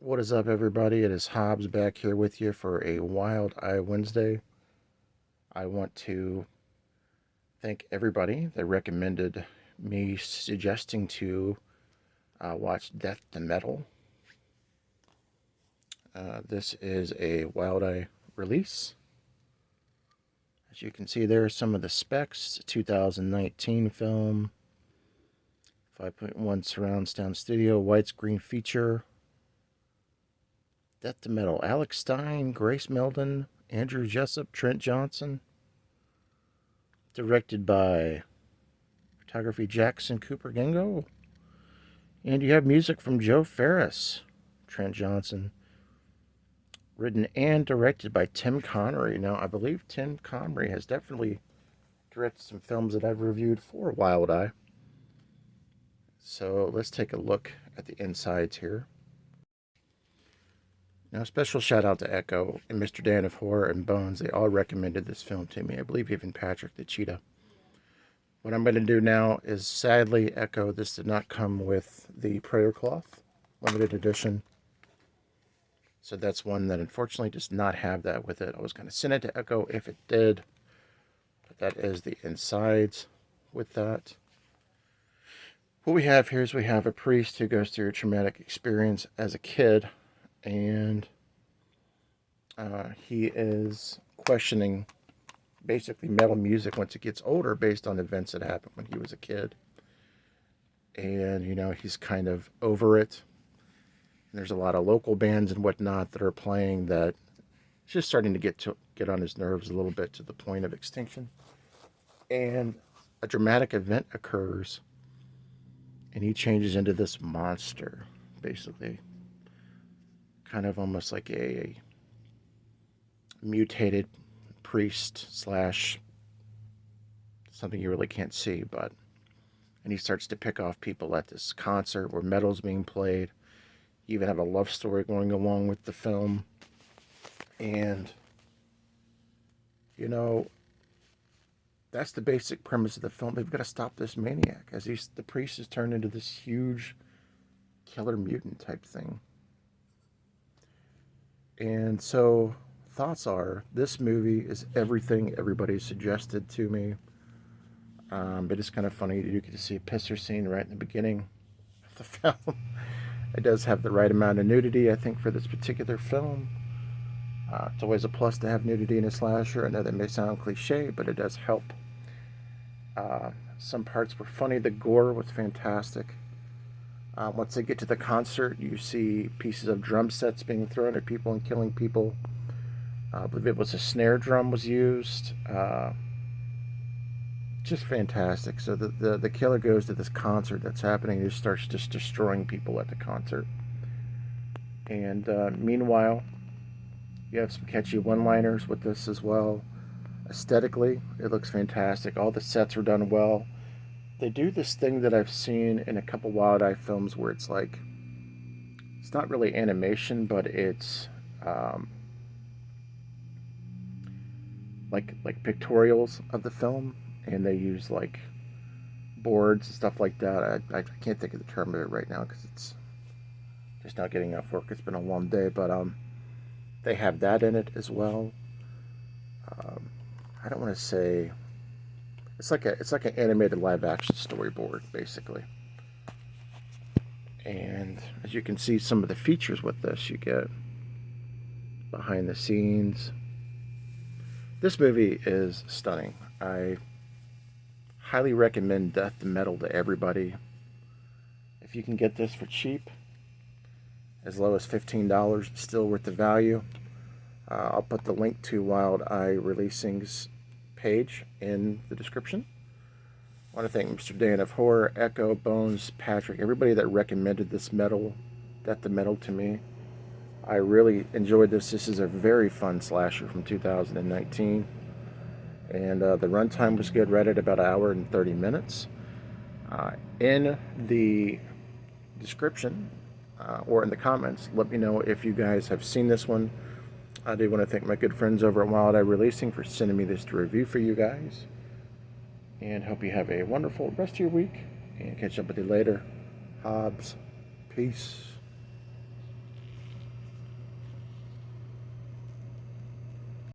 What is up, everybody? It is Hobbs back here with you for a Wild Eye Wednesday. I want to thank everybody that recommended me suggesting to watch Death to Metal. This is a Wild Eye release. As you can see, there are some of the specs. It's a 2019 film, 5.1 surround sound studio, widescreen feature. Death to Metal. Alex Stein, Grace Meldon, Andrew Jessup, Trent Johnson. Directed by photography Jackson Cooper Gengo. And you have music from Joe Ferris, Trent Johnson. Written and directed by Tim Connery. Now, I believe Tim Connery has definitely directed some films that I've reviewed for Wild Eye. So let's take a look at the insides here. Now, special shout out to Echo and Mr. Dan of Horror and Bones. They all recommended this film to me. I believe even Patrick the Cheetah. What I'm going to do now is, sadly, Echo, this did not come with the prayer cloth, limited edition. So that's one that unfortunately does not have that with it. I was going to send it to Echo if it did. But that is the insides with that. What we have here is we have a priest who goes through a traumatic experience as a kid. And he is questioning basically metal music once it gets older based on events that happened when he was a kid. And, he's kind of over it. And there's a lot of local bands and whatnot that are playing that it's just starting to get on his nerves a little bit to the point of extinction. And a dramatic event occurs, and he changes into this monster, basically. Kind of almost like a mutated priest slash something you really can't see, and he starts to pick off people at this concert where metal's being played. You even have a love story going along with the film. And that's the basic premise of the film. They've got to stop this maniac as the priest is turned into this huge killer mutant type thing. And so, thoughts are, this movie is everything everybody suggested to me. It is kind of funny. You get to see a pisser scene right in the beginning of the film. It does have the right amount of nudity, I think, for this particular film. It's always a plus to have nudity in a slasher. I know that may sound cliche, but it does help. Some parts were funny. The gore was fantastic. Once they get to the concert, you see pieces of drum sets being thrown at people and killing people. I believe it was a snare drum was used. Just fantastic. So the killer goes to this concert that's happening and starts just destroying people at the concert. And meanwhile, you have some catchy one-liners with this as well. Aesthetically, it looks fantastic. All the sets are done well. They do this thing that I've seen in a couple Wild Eye films where it's like, it's not really animation, but it's like pictorials of the film, and they use like boards and stuff like that. I can't think of the term of it right now because it's just not getting enough work. It's been a long day, but they have that in it as well. I don't want to say it's like an animated live action storyboard basically. And as you can see, some of the features with this, you get behind the scenes. This movie is stunning. I highly recommend Death to Metal to everybody. If you can get this for cheap, as low as $15, still worth the value. I'll put the link to Wild Eye Releasing's page in the description. I want to thank Mr. Dan of Horror, Echo, Bones, Patrick, everybody that recommended this Death to Metal to me. I really enjoyed this. This is a very fun slasher from 2019. And the runtime was good, right at about an hour and 30 minutes. In the description or in the comments, let me know if you guys have seen this one. I do want to thank my good friends over at Wild Eye Releasing for sending me this to review for you guys. And hope you have a wonderful rest of your week. And catch up with you later. Hobbs. Peace.